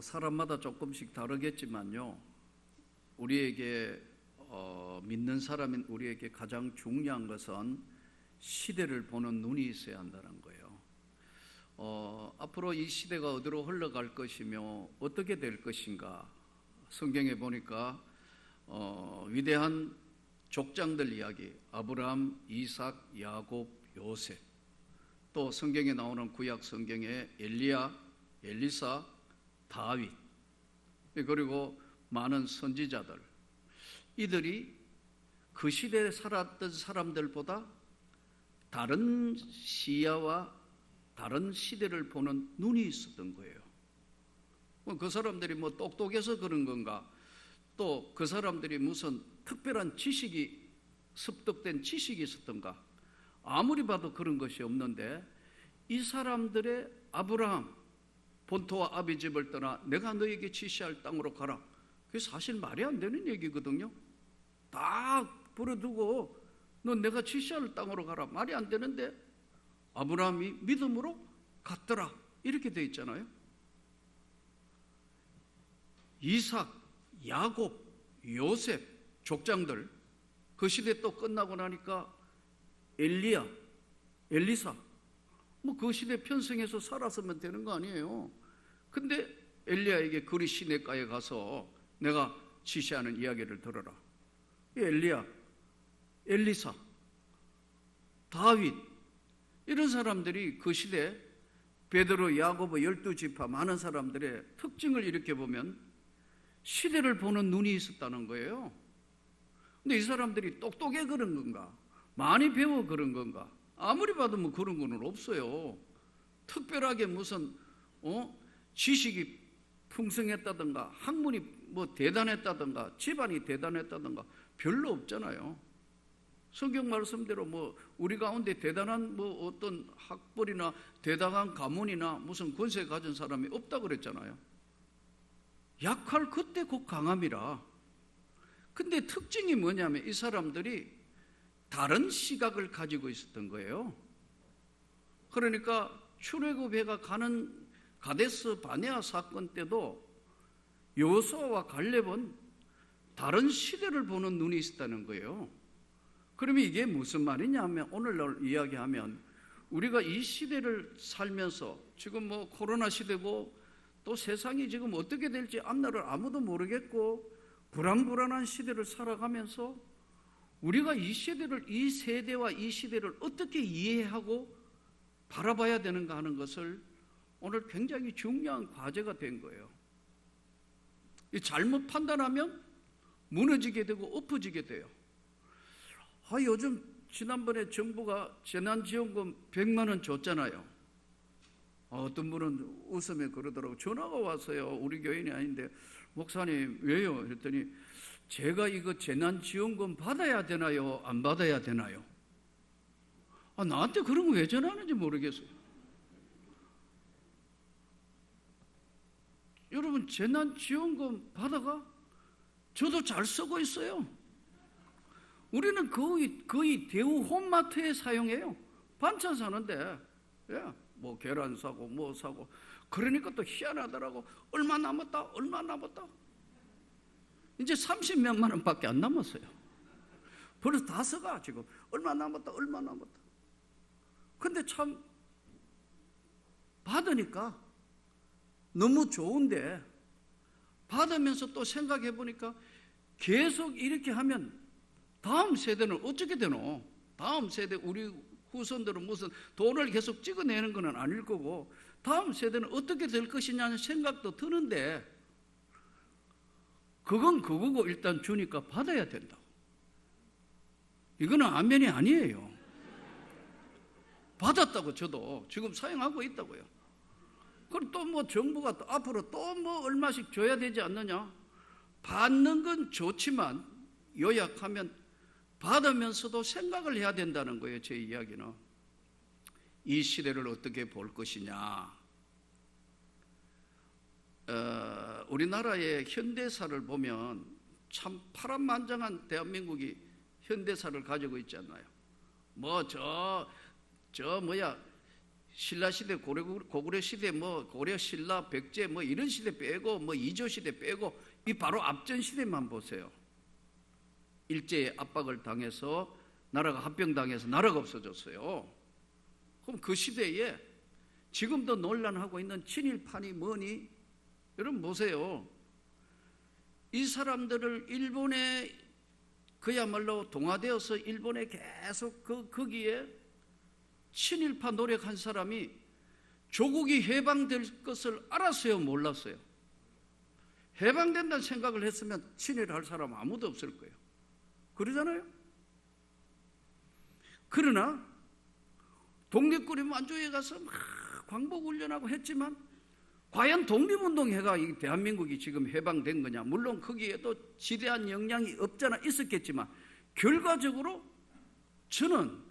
사람마다 조금씩 다르겠지만요, 우리에게 믿는 사람인 우리에게 가장 중요한 것은 시대를 보는 눈이 있어야 한다는 거예요. 앞으로 이 시대가 어디로 흘러갈 것이며 어떻게 될 것인가, 성경에 보니까 위대한 족장들 이야기, 아브라함, 이삭, 야곱, 요셉, 또 성경에 나오는 구약 성경에 엘리야, 엘리사, 다윗, 그리고 많은 선지자들, 이들이 그 시대에 살았던 사람들보다 다른 시야와 다른 시대를 보는 눈이 있었던 거예요. 그 사람들이 뭐 똑똑해서 그런 건가, 또 그 사람들이 무슨 특별한 지식이, 습득된 지식이 있었던가, 아무리 봐도 그런 것이 없는데, 이 사람들의 아브라함, 본토와 아비 집을 떠나 내가 너에게 지시할 땅으로 가라, 그게 사실 말이 안 되는 얘기거든요. 딱 버려두고 너 내가 지시할 땅으로 가라, 말이 안 되는데 아브라함이 믿음으로 갔더라, 이렇게 돼 있잖아요. 이삭, 야곱, 요셉, 족장들, 그 시대 또 끝나고 나니까 엘리야, 엘리사, 뭐 그 시대 편성해서 살았으면 되는 거 아니에요. 근데 엘리야에게 그리 시내가에 가서 내가 지시하는 이야기를 들어라. 엘리야, 엘리사, 다윗, 이런 사람들이 그 시대 베드로, 야고보, 12지파 많은 사람들의 특징을 이렇게 보면 시대를 보는 눈이 있었다는 거예요. 근데 이 사람들이 똑똑해 그런 건가, 많이 배워 그런 건가, 아무리 봐도 뭐 그런 건 없어요. 특별하게 무슨 지식이 풍성했다든가, 학문이 뭐 대단했다든가, 집안이 대단했다든가 별로 없잖아요. 성경 말씀대로 뭐 우리 가운데 대단한 뭐 어떤 학벌이나 대단한 가문이나 무슨 권세 가진 사람이 없다 그랬잖아요. 약할 그때 곧 강함이라. 근데 특징이 뭐냐면 이 사람들이 다른 시각을 가지고 있었던 거예요. 그러니까 출애굽해가 가는 가데스 바네아 사건 때도 여호수아와 갈렙은 다른 시대를 보는 눈이 있었다는 거예요. 그러면 이게 무슨 말이냐면, 오늘날 이야기하면 우리가 이 시대를 살면서 지금 뭐 코로나 시대고 또 세상이 지금 어떻게 될지 앞날을 아무도 모르겠고 불안불안한 시대를 살아가면서 우리가 이 시대를, 이 세대와 이 시대를 어떻게 이해하고 바라봐야 되는가 하는 것을 오늘 굉장히 중요한 과제가 된 거예요. 잘못 판단하면 무너지게 되고 엎어지게 돼요. 요즘 지난번에 정부가 재난지원금 100만 원 줬잖아요. 어떤 분은 웃으며 그러더라고요. 전화가 왔어요. 우리 교인이 아닌데, 목사님 왜요? 그랬더니 제가 이거 재난지원금 받아야 되나요? 안 받아야 되나요? 나한테 그런 거 왜 전화하는지 모르겠어요. 여러분, 재난지원금 받아가? 저도 잘 쓰고 있어요. 우리는 거의 대우 홈마트에 사용해요. 반찬 사는데, 뭐 계란 사고 뭐 사고. 그러니까 또 희한하더라고. 얼마 남았다, 얼마 남았다. 이제 30몇만 원밖에 안 남았어요. 벌써 다 써가 지금. 얼마 남았다, 얼마 남았다. 근데 참 받으니까 너무 좋은데, 받으면서 또 생각해 보니까 계속 이렇게 하면 다음 세대는 어떻게 되노? 다음 세대, 우리 후손들은 무슨 돈을 계속 찍어내는 건 아닐 거고 다음 세대는 어떻게 될 것이냐는 생각도 드는데, 그건 그거고 일단 주니까 받아야 된다고. 이거는 아멘이 아니에요. 받았다고 저도 지금 사용하고 있다고요. 그럼 또 뭐 정부가 또 앞으로 또 뭐 얼마씩 줘야 되지 않느냐? 받는 건 좋지만 요약하면 받으면서도 생각을 해야 된다는 거예요. 제 이야기는 이 시대를 어떻게 볼 것이냐. 우리나라의 현대사를 보면 참 파란만장한 대한민국이 현대사를 가지고 있지 않나요? 신라 시대, 고구려 시대, 뭐 고려 신라 백제 뭐 이런 시대 빼고 뭐 이조 시대 빼고 이 바로 앞전 시대만 보세요. 일제의 압박을 당해서 나라가 합병당해서 나라가 없어졌어요. 그럼 그 시대에 지금도 논란하고 있는 친일파니 뭐니? 여러분 보세요. 이 사람들을 일본에 그야말로 동화되어서 일본에 계속 거기에 친일파 노력한 사람이 조국이 해방될 것을 알았어요, 몰랐어요? 해방된다는 생각을 했으면 친일할 사람 아무도 없을 거예요. 그러잖아요? 그러나 독립군이 만주에 가서 막 광복훈련하고 했지만 과연 독립운동회가 이 대한민국이 지금 해방된 거냐? 물론 거기에도 지대한 영향이 없잖아 있었겠지만 결과적으로 저는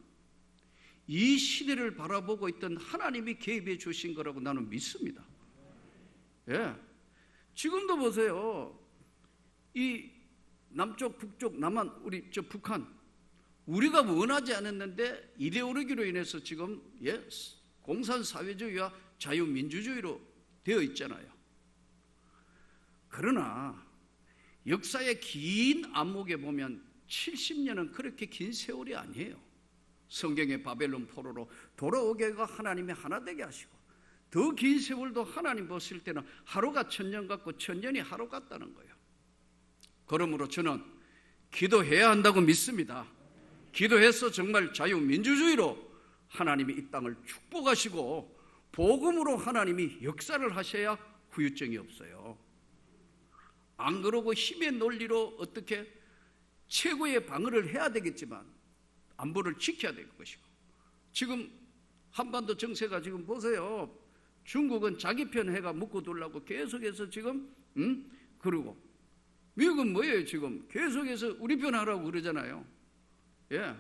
이 시대를 바라보고 있던 하나님이 개입해 주신 거라고 나는 믿습니다. 예. 지금도 보세요. 이 남쪽, 북쪽, 남한, 우리 저 북한 우리가 원하지 않았는데 이데올로기로 인해서 지금 공산사회주의와 자유민주주의로 되어 있잖아요. 그러나 역사의 긴 안목에 보면 70년은 그렇게 긴 세월이 아니에요. 성경의 바벨론 포로로 돌아오게가 하나님이 하나 되게 하시고 더 긴 세월도 하나님 보실 때는 하루가 천년 같고 천년이 하루 같다는 거예요. 그러므로 저는 기도해야 한다고 믿습니다. 기도해서 정말 자유민주주의로 하나님이 이 땅을 축복하시고 복음으로 하나님이 역사를 하셔야 후유증이 없어요. 안 그러고 힘의 논리로 어떻게 최고의 방어를 해야 되겠지만 안보를 지켜야 될 것이고 지금 한반도 정세가 지금 보세요. 중국은 자기 편 해가 묶어두려고 계속해서 지금 그러고 미국은 뭐예요? 지금 계속해서 우리 편 하라고 그러잖아요. 예,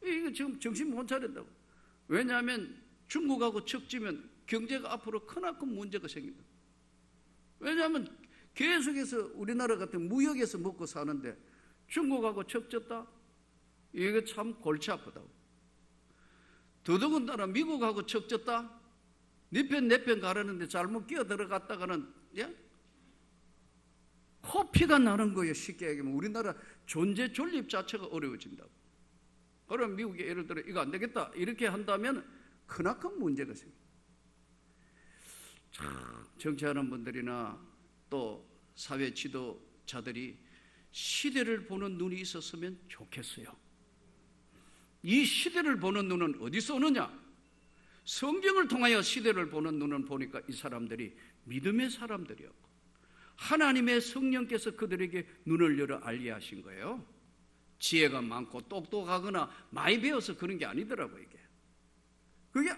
이거 지금 정신 못 차린다고. 왜냐하면 중국하고 척지면 경제가 앞으로 크나큰 문제가 생긴다. 왜냐하면 계속해서 우리나라 같은 무역에서 먹고 사는데 중국하고 척졌다? 이게 참 골치 아프다고. 더더군다나 미국하고 척졌다? 네 편 내 편 가라는데 잘못 끼어 들어갔다가는 코피가 나는 거예요. 쉽게 얘기하면 우리나라 존재 존립 자체가 어려워진다고. 그럼 미국이 예를 들어 이거 안 되겠다 이렇게 한다면 크나큰 문제가 생깁니다. 참 정치하는 분들이나 또 사회 지도자들이 시대를 보는 눈이 있었으면 좋겠어요. 이 시대를 보는 눈은 어디서 오느냐? 성경을 통하여 시대를 보는 눈은 보니까 이 사람들이 믿음의 사람들이었고 하나님의 성령께서 그들에게 눈을 열어 알게 하신 거예요. 지혜가 많고 똑똑하거나 많이 배워서 그런 게 아니더라고요. 이게 그게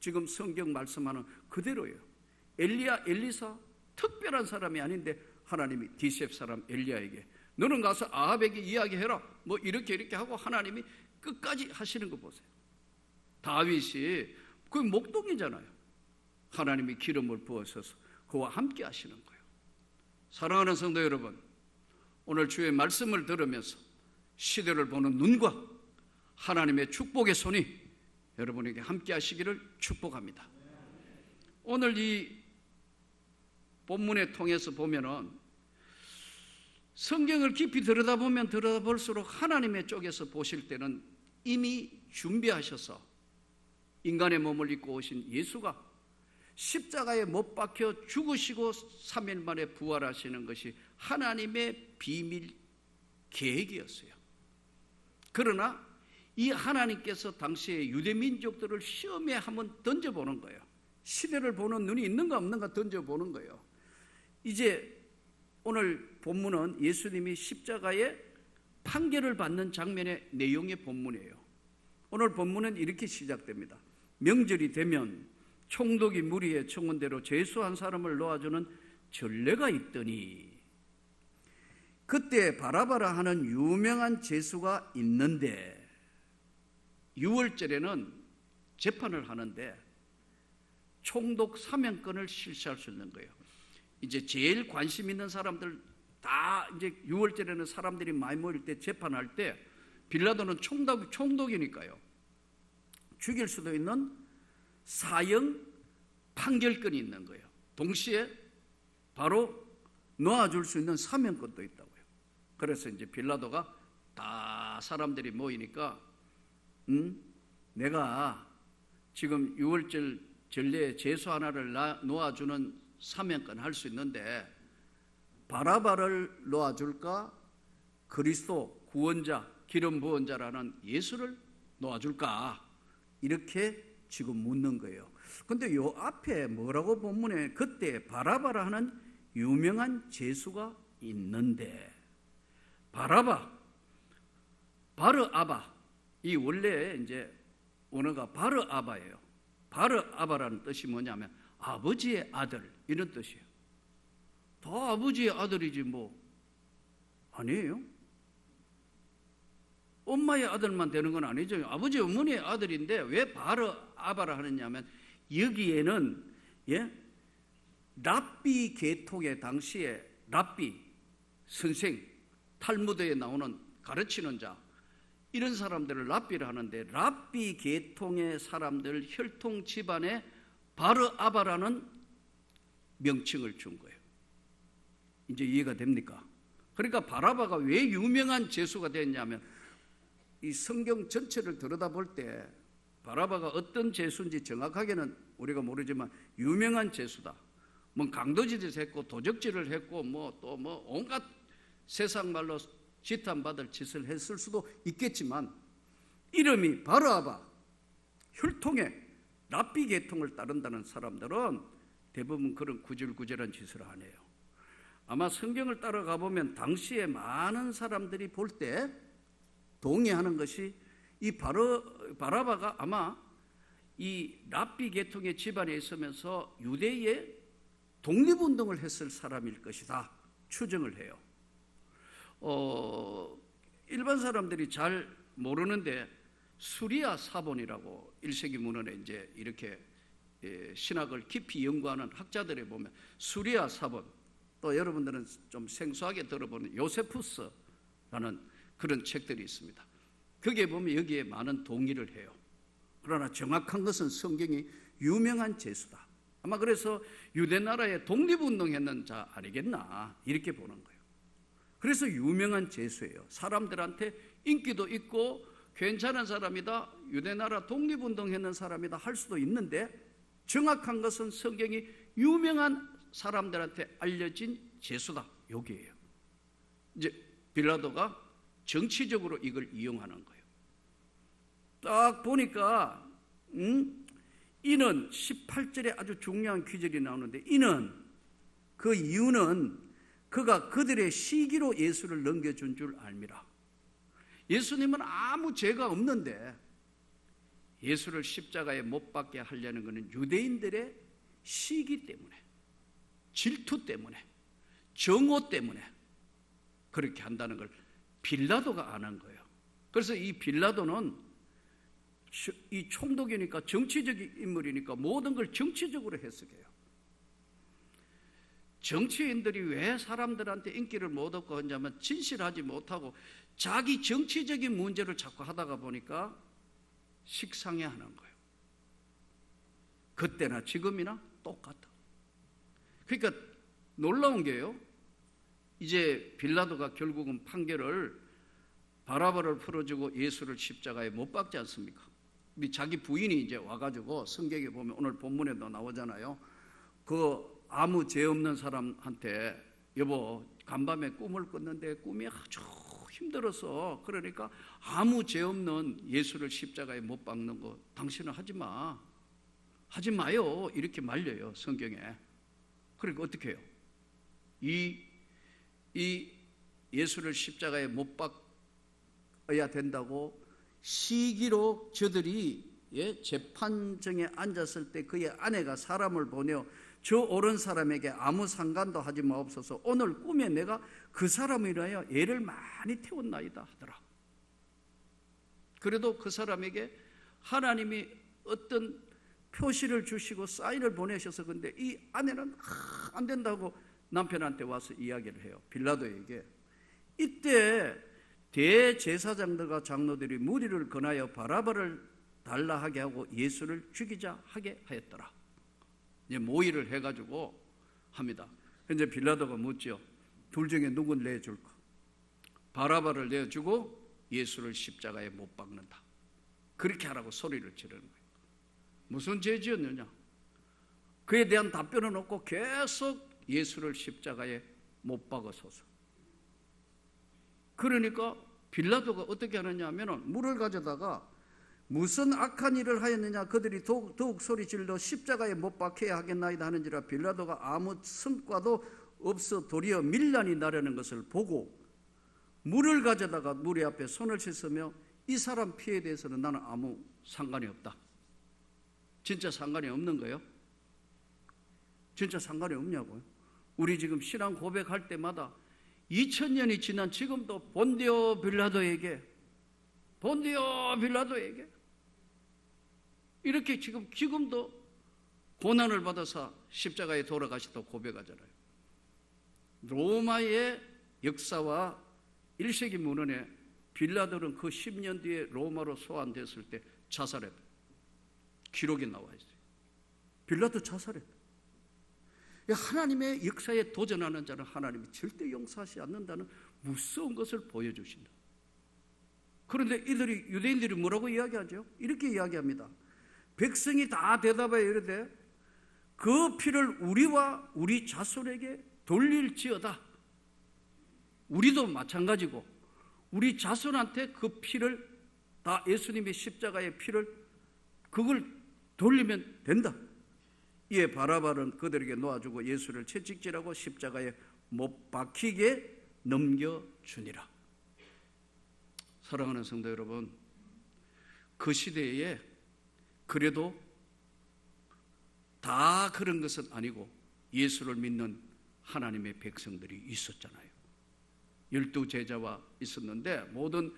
지금 성경 말씀하는 그대로예요. 엘리야, 엘리사 특별한 사람이 아닌데 하나님이 디셉 사람 엘리야에게 너는 가서 아합에게 이야기해라 뭐 이렇게 하고 하나님이 끝까지 하시는 거 보세요. 다윗이 그 목동이잖아요. 하나님이 기름을 부어서서 그와 함께 하시는 거예요. 사랑하는 성도 여러분, 오늘 주의 말씀을 들으면서 시대를 보는 눈과 하나님의 축복의 손이 여러분에게 함께 하시기를 축복합니다. 오늘 이 본문에 통해서 보면은 성경을 깊이 들여다보면 들여다볼수록 하나님의 쪽에서 보실 때는 이미 준비하셔서 인간의 몸을 입고 오신 예수가 십자가에 못 박혀 죽으시고 3일 만에 부활하시는 것이 하나님의 비밀 계획이었어요. 그러나 이 하나님께서 당시에 유대민족들을 시험에 한번 던져보는 거예요. 시대를 보는 눈이 있는가 없는가 던져보는 거예요. 이제 오늘 본문은 예수님이 십자가에 판결을 받는 장면의 내용의 본문이에요. 오늘 본문은 이렇게 시작됩니다. 명절이 되면 총독이 무리의 청원대로 제수한 사람을 놓아주는 전례가 있더니 그때 바라바라 하는 유명한 제수가 있는데 6월절에는 재판을 하는데 총독 사면권을 실시할 수 있는 거예요. 이제 제일 관심 있는 사람들 다 이제 6월절에는 사람들이 많이 모일 때 재판할 때 빌라도는 총독이니까요. 죽일 수도 있는 사형 판결권이 있는 거예요. 동시에 바로 놓아줄 수 있는 사면권도 있다고요. 그래서 이제 빌라도가 다 사람들이 모이니까 내가 지금 6월절 전례에 제수 하나를 놓아주는 사면권 할 수 있는데 바라바를 놓아줄까? 그리스도 구원자, 기름 부은 자라는 예수를 놓아줄까? 이렇게 지금 묻는 거예요. 근데 요 앞에 뭐라고 본문에 그때 바라바라 하는 유명한 제수가 있는데, 바라바, 바르아바, 이 원래 이제 원어가 바르아바예요. 바르아바라는 뜻이 뭐냐면 아버지의 아들, 이런 뜻이에요. 다 아버지의 아들이지 뭐 아니에요. 엄마의 아들만 되는 건 아니죠. 아버지 어머니의 아들인데 왜 바르아바라 하느냐면 여기에는 랍비 계통의 당시에 랍비 선생, 탈무드에 나오는 가르치는 자, 이런 사람들을 랍비를 하는데 랍비 계통의 사람들 혈통 집안에 바르아바라는 명칭을 준 거예요. 이제 이해가 됩니까? 그러니까 바라바가 왜 유명한 제수가 됐냐면 이 성경 전체를 들여다볼 때 바라바가 어떤 제수인지 정확하게는 우리가 모르지만 유명한 제수다. 뭐 강도질을 했고 도적질을 했고 뭐 또 뭐 온갖 세상 말로 지탄받을 짓을 했을 수도 있겠지만 이름이 바르아바, 혈통의 랍비 계통을 따른다는 사람들은 대부분 그런 구질구질한 짓을 안 해요. 아마 성경을 따라가 보면 당시에 많은 사람들이 볼 때 동의하는 것이 이 바라바가 아마 이 랍비 계통의 집안에 있으면서 유대의 독립운동을 했을 사람일 것이다 추정을 해요. 일반 사람들이 잘 모르는데 수리아 사본이라고 1세기 문헌에 이제 이렇게 신학을 깊이 연구하는 학자들에 보면 수리아 사본, 또 여러분들은 좀 생소하게 들어보는 요세푸스라는 그런 책들이 있습니다. 거기에 보면 여기에 많은 동의를 해요. 그러나 정확한 것은 성경이 유명한 제수다. 아마 그래서 유대 나라에 독립운동했는 자 아니겠나 이렇게 보는 거예요. 그래서 유명한 제수예요. 사람들한테 인기도 있고 괜찮은 사람이다, 유대 나라 독립운동했는 사람이다 할 수도 있는데 정확한 것은 성경이 유명한 사람들한테 알려진 제수다 여기에요. 이제 빌라도가 정치적으로 이걸 이용하는 거예요. 딱 보니까 이는 18절에 아주 중요한 귀절이 나오는데 이는 그 이유는 그가 그들의 시기로 예수를 넘겨준 줄 알미라. 예수님은 아무 죄가 없는데 예수를 십자가에 못 박게 하려는 것은 유대인들의 시기 때문에, 질투 때문에, 정오 때문에 그렇게 한다는 걸 빌라도가 아는 거예요. 그래서 이 빌라도는 이 총독이니까 정치적인 인물이니까 모든 걸 정치적으로 해석해요. 정치인들이 왜 사람들한테 인기를 못 얻고 하냐면 진실하지 못하고 자기 정치적인 문제를 자꾸 하다가 보니까 식상해하는 거예요. 그때나 지금이나 똑같아. 그러니까 놀라운 게요, 이제 빌라도가 결국은 판결을 바라바를 풀어주고 예수를 십자가에 못 박지 않습니까? 자기 부인이 이제 와가지고 성경에 보면 오늘 본문에도 나오잖아요. 그 아무 죄 없는 사람한테 여보 간밤에 꿈을 꿨는데 꿈이 아주 힘들어서 그러니까 아무 죄 없는 예수를 십자가에 못 박는 거 당신은 하지 마, 하지 마요 이렇게 말려요 성경에. 그러니까 어떻게 해요? 이 예수를 십자가에 못 박아야 된다고 시기로 저들이 재판정에 앉았을 때 그의 아내가 사람을 보내어 저 옳은 사람에게 아무 상관도 하지 마옵소서, 오늘 꿈에 내가 그 사람이라여 애를 많이 태웠나이다 하더라. 그래도 그 사람에게 하나님이 어떤 표시를 주시고 사인을 보내셔서 근데 이 아내는 안 된다고 남편한테 와서 이야기를 해요. 빌라도에게. 이때 대제사장들과 장로들이 무리를 권하여 바라바를 달라 하게 하고 예수를 죽이자 하게 하였더라. 이제 모의를 해가지고 합니다. 현재 빌라도가 묻죠. 둘 중에 누군 내줄까? 바라바를 내주고 예수를 십자가에 못 박는다. 그렇게 하라고 소리를 지르는 거예요. 무슨 죄 지었느냐? 그에 대한 답변은 없고 계속 예수를 십자가에 못 박아서서. 그러니까 빌라도가 어떻게 하느냐 하면 물을 가져다가 무슨 악한 일을 하였느냐 그들이 더욱 소리질러 십자가에 못 박혀야 하겠나이다 하는지라 빌라도가 아무 성과도 없어 도리어 밀란이 나려는 것을 보고 물을 가져다가 무리 앞에 손을 씻으며 이 사람 피에 대해서는 나는 아무 상관이 없다. 진짜 상관이 없는 거예요? 진짜 상관이 없냐고요? 우리 지금 신앙 고백할 때마다 2000년이 지난 지금도 본디오 빌라도에게 이렇게 지금도 고난을 받아서 십자가에 돌아가시다 고백하잖아요. 로마의 역사와 1세기 문헌에 빌라도는 그 10년 뒤에 로마로 소환됐을 때 자살했다. 기록이 나와 있어요. 빌라도 자살했다. 하나님의 역사에 도전하는 자는 하나님이 절대 용서하지 않는다는 무서운 것을 보여주신다. 그런데 유대인들이 뭐라고 이야기하죠? 이렇게 이야기합니다. 백성이 다 대답하여 이르되 그 피를 우리와 우리 자손에게 돌릴지어다. 우리도 마찬가지고 우리 자손한테 그 피를 다 예수님의 십자가의 피를 그걸 돌리면 된다. 이에 바라바는 그들에게 놓아주고 예수를 채찍질하고 십자가에 못 박히게 넘겨주니라. 사랑하는 성도 여러분, 그 시대에 그래도 다 그런 것은 아니고 예수를 믿는 하나님의 백성들이 있었잖아요. 12제자와 있었는데 모든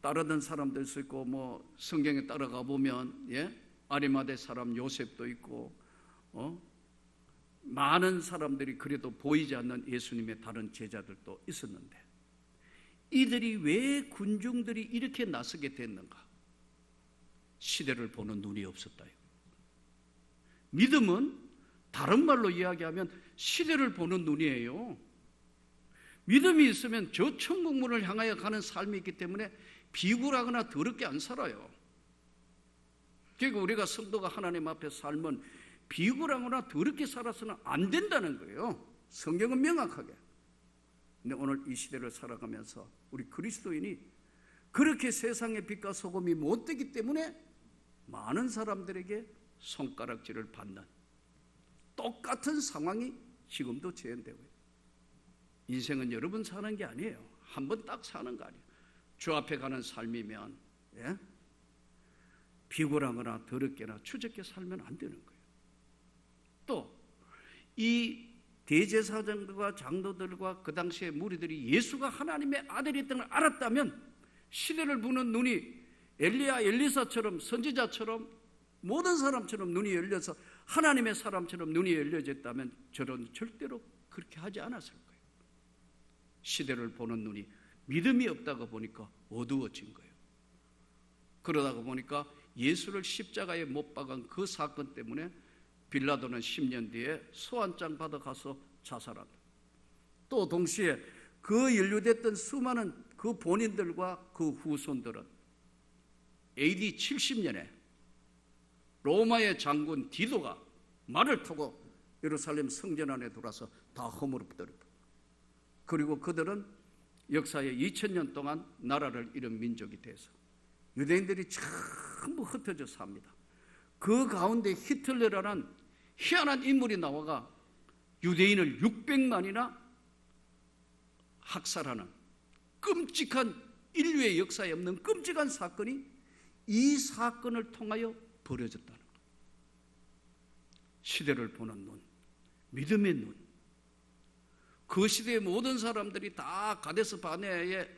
따르던 사람들 있고 성경에 따라가 보면 아리마대 사람 요셉도 있고 많은 사람들이 그래도 보이지 않는 예수님의 다른 제자들도 있었는데 이들이 왜 군중들이 이렇게 나서게 됐는가? 시대를 보는 눈이 없었다요. 믿음은 다른 말로 이야기하면 시대를 보는 눈이에요. 믿음이 있으면 저 천국문을 향하여 가는 삶이 있기 때문에 비굴하거나 더럽게 안 살아요. 그러니까 우리가 성도가 하나님 앞에 살면 비굴하거나 더럽게 살아서는 안 된다는 거예요. 성경은 명확하게. 근데 오늘 이 시대를 살아가면서 우리 그리스도인이 그렇게 세상의 빛과 소금이 못 되기 때문에 많은 사람들에게 손가락질을 받는 똑같은 상황이 지금도 재현되고 있어요. 인생은 여러 번 사는 게 아니에요. 한 번 딱 사는 거 아니에요. 주 앞에 가는 삶이면 비굴하거나 더럽게나 추잡게 살면 안 되는 거예요. 또 이 대제사장들과 장로들과 그 당시의 무리들이 예수가 하나님의 아들이었던 걸 알았다면 시대를 보는 눈이 엘리야, 엘리사처럼 선지자처럼 모든 사람처럼 눈이 열려서 하나님의 사람처럼 눈이 열려졌다면 저는 절대로 그렇게 하지 않았을 거예요. 시대를 보는 눈이 믿음이 없다가 보니까 어두워진 거예요. 그러다가 보니까 예수를 십자가에 못 박은 그 사건 때문에 빌라도는 10년 뒤에 소환장 받아가서 자살한다. 또 동시에 그 연루됐던 수많은 그 본인들과 그 후손들은 AD 70년에 로마의 장군 디도가 말을 타고 예루살렘 성전 안에 들어와서 다 허물어버렸다. 그리고 그들은 역사에 2000년 동안 나라를 잃은 민족이 돼서 유대인들이 전부 흩어져 삽니다. 그 가운데 히틀러라는 희한한 인물이 나와가 유대인을 600만이나 학살하는 끔찍한 인류의 역사에 없는 끔찍한 사건이 이 사건을 통하여 벌어졌다는 것. 시대를 보는 눈, 믿음의 눈. 그 시대의 모든 사람들이 다 가데스 바네아에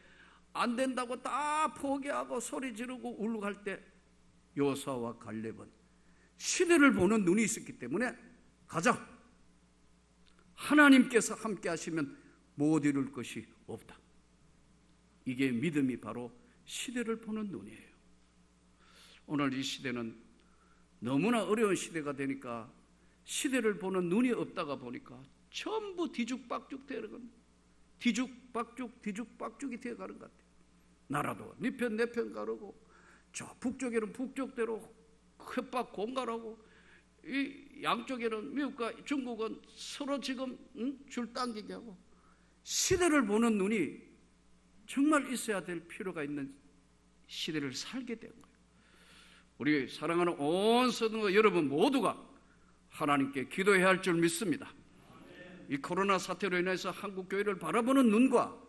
안 된다고 다 포기하고 소리 지르고 울고할 때 여호수아와 갈렙은 시대를 보는 눈이 있었기 때문에 가자. 하나님께서 함께 하시면 못 이룰 것이 없다. 이게 믿음이 바로 시대를 보는 눈이에요. 오늘 이 시대는 너무나 어려운 시대가 되니까 시대를 보는 눈이 없다가 보니까 전부 뒤죽박죽 되어가는, 뒤죽박죽이 되어가는 것 같아요. 나라도 네 편 내 편 가르고, 저 북쪽에는 북쪽대로 협박 공갈하고, 이 양쪽에는 미국과 중국은 서로 지금 줄 당기게 하고, 시대를 보는 눈이 정말 있어야 될 필요가 있는 시대를 살게 된 거예요. 우리 사랑하는 온 성도 여러분 모두가 하나님께 기도해야 할 줄 믿습니다. 이 코로나 사태로 인해서 한국 교회를 바라보는 눈과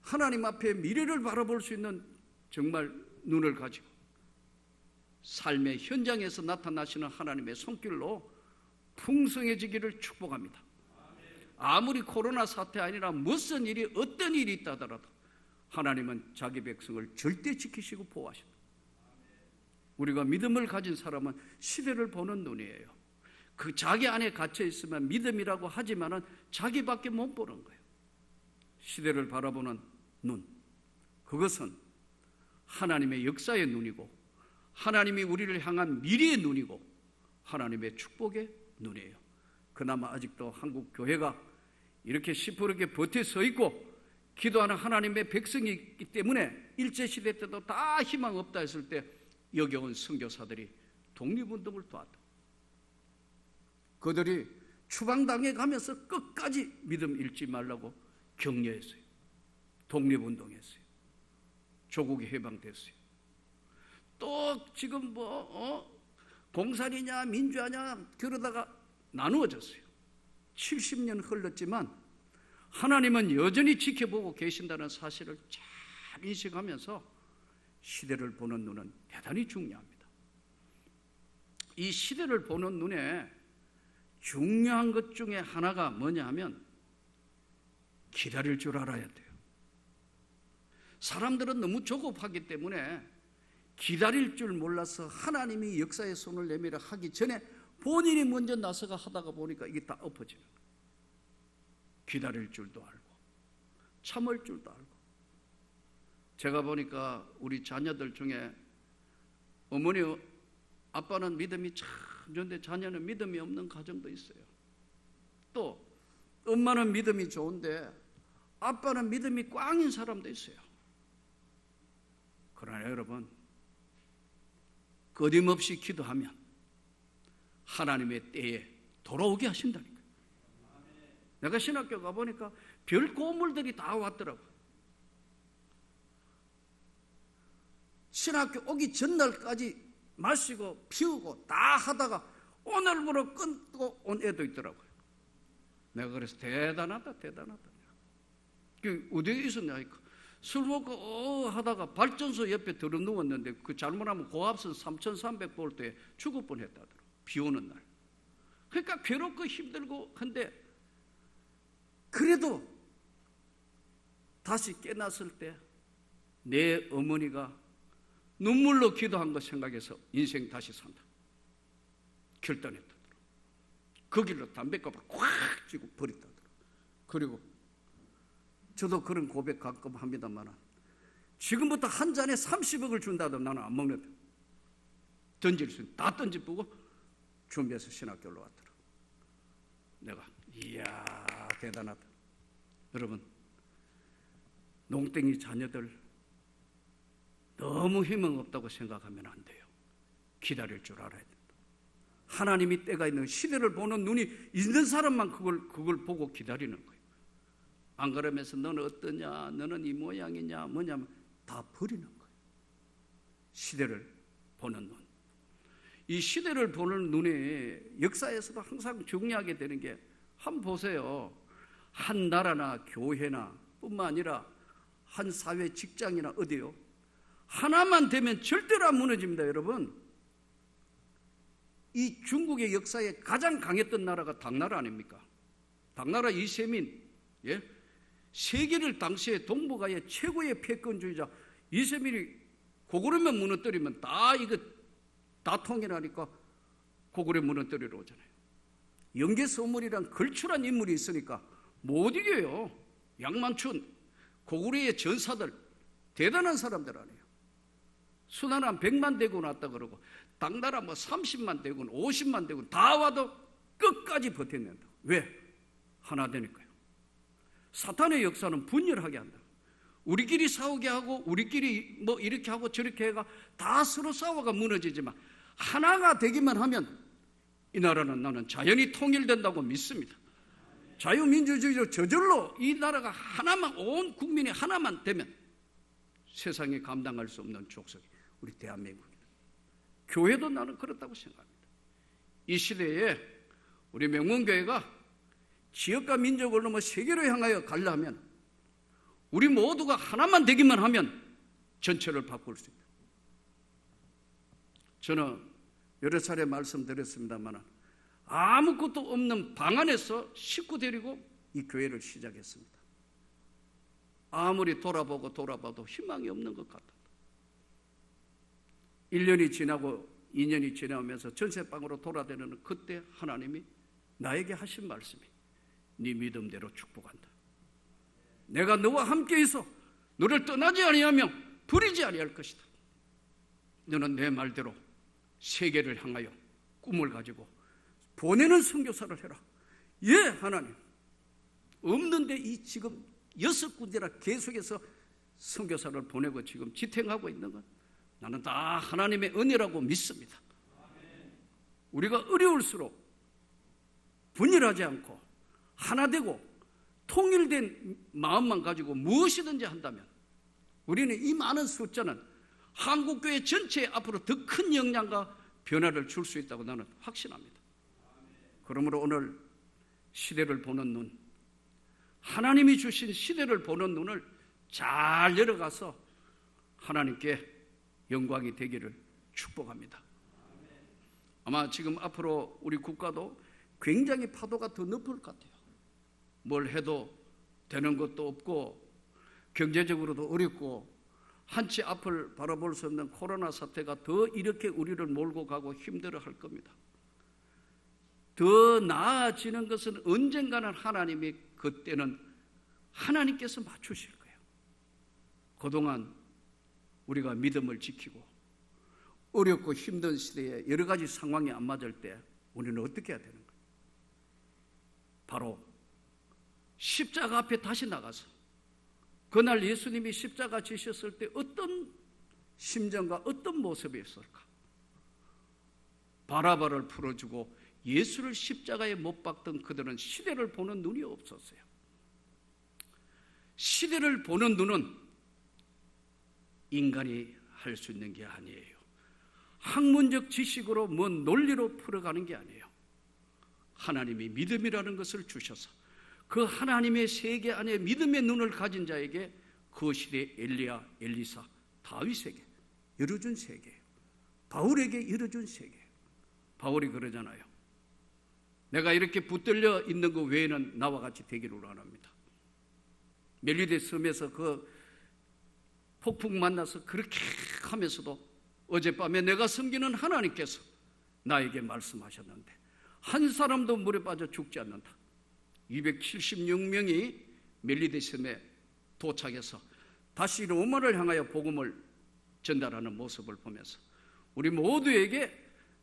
하나님 앞에 미래를 바라볼 수 있는 정말 눈을 가지고 삶의 현장에서 나타나시는 하나님의 손길로 풍성해지기를 축복합니다. 아무리 코로나 사태 아니라 무슨 일이 어떤 일이 있다 하더라도 하나님은 자기 백성을 절대 지키시고 보호하신다. 우리가 믿음을 가진 사람은 시대를 보는 눈이에요. 그 자기 안에 갇혀 있으면 믿음이라고 하지만은 자기밖에 못 보는 거예요. 시대를 바라보는 눈, 그것은 하나님의 역사의 눈이고 하나님이 우리를 향한 미래의 눈이고 하나님의 축복의 눈이에요. 그나마 아직도 한국 교회가 이렇게 시퍼렇게 버텨 서 있고 기도하는 하나님의 백성이 있기 때문에 일제시대 때도 다 희망 없다 했을 때 여기 온 선교사들이 독립운동을 도왔다. 그들이 추방당해 가면서 끝까지 믿음 잃지 말라고 격려했어요. 독립운동했어요. 조국이 해방됐어요. 또 지금 공산이냐 민주화냐 그러다가 나누어졌어요. 70년 흘렀지만 하나님은 여전히 지켜보고 계신다는 사실을 잘 인식하면서 시대를 보는 눈은 대단히 중요합니다. 이 시대를 보는 눈에 중요한 것 중에 하나가 뭐냐 하면 기다릴 줄 알아야 돼요. 사람들은 너무 조급하기 때문에 기다릴 줄 몰라서 하나님이 역사의 손을 내밀어 하기 전에 본인이 먼저 나서가 하다가 보니까 이게 다 엎어지는 거예요. 기다릴 줄도 알고 참을 줄도 알고. 제가 보니까 우리 자녀들 중에 어머니 아빠는 믿음이 참 좋은데 자녀는 믿음이 없는 가정도 있어요. 또 엄마는 믿음이 좋은데 아빠는 믿음이 꽝인 사람도 있어요. 그러나 여러분, 끊임없이 기도하면 하나님의 때에 돌아오게 하신다니까요. 내가 신학교 가보니까 별 고물들이 다 왔더라고요. 신학교 오기 전날까지 마시고 피우고 다 하다가 오늘부로 끊고 온 애도 있더라고요. 내가 그래서 대단하다. 그 어디에 있었냐? 술 먹고 하다가 발전소 옆에 들어 누웠는데 그 잘못하면 고압선 3,300볼트에 죽을 뻔했다더라고요. 비 오는 날. 그러니까 괴롭고 힘들고 한데 그래도 다시 깨났을 때 내 어머니가 눈물로 기도한 거 생각해서 인생 다시 산다. 결단했다더라고요. 그 길로 담배값을 콱 쥐고 버렸다더라고요. 그리고 저도 그런 고백 가끔 합니다만 지금부터 한 잔에 30억을 준다도 나는 안 먹는다. 던질 수 있는 다 던져보고 준비해서 신학교로 왔더라고요. 내가 이야 대단하다. 여러분, 농땡이 자녀들 너무 희망 없다고 생각하면 안 돼요. 기다릴 줄 알아야 된다. 하나님이 때가 있는 시대를 보는 눈이 있는 사람만 그걸 보고 기다리는 거예요. 안 그러면서 너는 어떠냐, 너는 이 모양이냐, 뭐냐면 다 버리는 거예요. 시대를 보는 눈. 이 시대를 보는 눈이 역사에서도 항상 중요하게 되는 게 한번 보세요. 한 나라나 교회나 뿐만 아니라 한 사회 직장이나 어디요? 하나만 되면 절대로 안 무너집니다, 여러분. 이 중국의 역사에 가장 강했던 나라가 당나라 아닙니까? 당나라 이세민, 예? 세계를 당시에 동북아의 최고의 패권주의자 이세민이 고구려만 무너뜨리면 다 통일하니까 고구려 무너뜨리러 오잖아요. 영계서물이란 걸출한 인물이 있으니까 못 이겨요. 양만춘, 고구려의 전사들 대단한 사람들 아니에요. 순환 한 100만 대군 왔다 그러고 당나라 뭐 30만 대군 50만 대군 다 와도 끝까지 버텨낸다. 왜? 하나 되니까요. 사탄의 역사는 분열하게 한다. 우리끼리 싸우게 하고 우리끼리 뭐 이렇게 하고 저렇게 해가 다 서로 싸워가 무너지지만 하나가 되기만 하면 이 나라는 나는 자연히 통일된다고 믿습니다. 자유민주주의로 저절로 이 나라가 하나만, 온 국민이 하나만 되면 세상에 감당할 수 없는 족속이 우리 대한민국입니다. 교회도 나는 그렇다고 생각합니다. 이 시대에 우리 명문교회가 지역과 민족을 넘어 세계로 향하여 가려면 우리 모두가 하나만 되기만 하면 전체를 바꿀 수 있다. 저는 여러 차례 말씀드렸습니다만 아무것도 없는 방 안에서 식구 데리고 이 교회를 시작했습니다. 아무리 돌아봐도 희망이 없는 것 같다. 1년이 지나고 2년이 지나면서 전세방으로 돌아다니는 그때 하나님이 나에게 하신 말씀이 네 믿음대로 축복한다. 내가 너와 함께 있어 너를 떠나지 아니하며 버리지 아니할 것이다. 너는 내 말대로 세계를 향하여 꿈을 가지고 보내는 선교사를 해라. 예, 하나님. 없는데 이 지금 6군데나 계속해서 선교사를 보내고 지금 지탱하고 있는 것 나는 다 하나님의 은혜라고 믿습니다. 우리가 어려울수록 분열하지 않고 하나 되고 통일된 마음만 가지고 무엇이든지 한다면 우리는 이 많은 숫자는 한국교회 전체에 앞으로 더 큰 영향과 변화를 줄 수 있다고 나는 확신합니다. 그러므로 오늘 시대를 보는 눈, 하나님이 주신 시대를 보는 눈을 잘 열어가서 하나님께 영광이 되기를 축복합니다. 아마 지금 앞으로 우리 국가도 굉장히 파도가 더 높을 것 같아요. 뭘 해도 되는 것도 없고 경제적으로도 어렵고 한치 앞을 바라볼 수 없는 코로나 사태가 더 이렇게 우리를 몰고 가고 힘들어할 겁니다. 더 나아지는 것은 언젠가는 하나님이 그때는 하나님께서 맞추실 거예요. 그동안 우리가 믿음을 지키고 어렵고 힘든 시대에 여러 가지 상황이 안 맞을 때 우리는 어떻게 해야 되는 거예요? 바로 십자가 앞에 다시 나가서 그날 예수님이 십자가 지셨을 때 어떤 심정과 어떤 모습이었을까? 바라바를 풀어주고 예수를 십자가에 못 박던 그들은 시대를 보는 눈이 없었어요. 시대를 보는 눈은 인간이 할 수 있는 게 아니에요. 학문적 지식으로 뭔 논리로 풀어가는 게 아니에요. 하나님이 믿음이라는 것을 주셔서 그 하나님의 세계 안에 믿음의 눈을 가진 자에게 그 시대의 엘리야, 엘리사, 다윗에게 열어준 세계예요. 바울에게 열어준 세계예요. 바울이 그러잖아요. 내가 이렇게 붙들려 있는 것 외에는 나와 같이 되기를 원합니다. 멜리데 섬에서 그 폭풍 만나서 그렇게 하면서도 어젯밤에 내가 섬기는 하나님께서 나에게 말씀하셨는데 한 사람도 물에 빠져 죽지 않는다. 276명이 멜리데 섬에 도착해서 다시 로마를 향하여 복음을 전달하는 모습을 보면서 우리 모두에게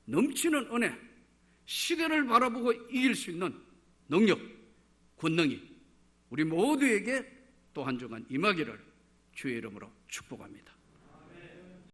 넘치는 은혜, 시대를 바라보고 이길 수 있는 능력, 권능이 우리 모두에게 또 한 주간 임하기를 주의 이름으로 축복합니다.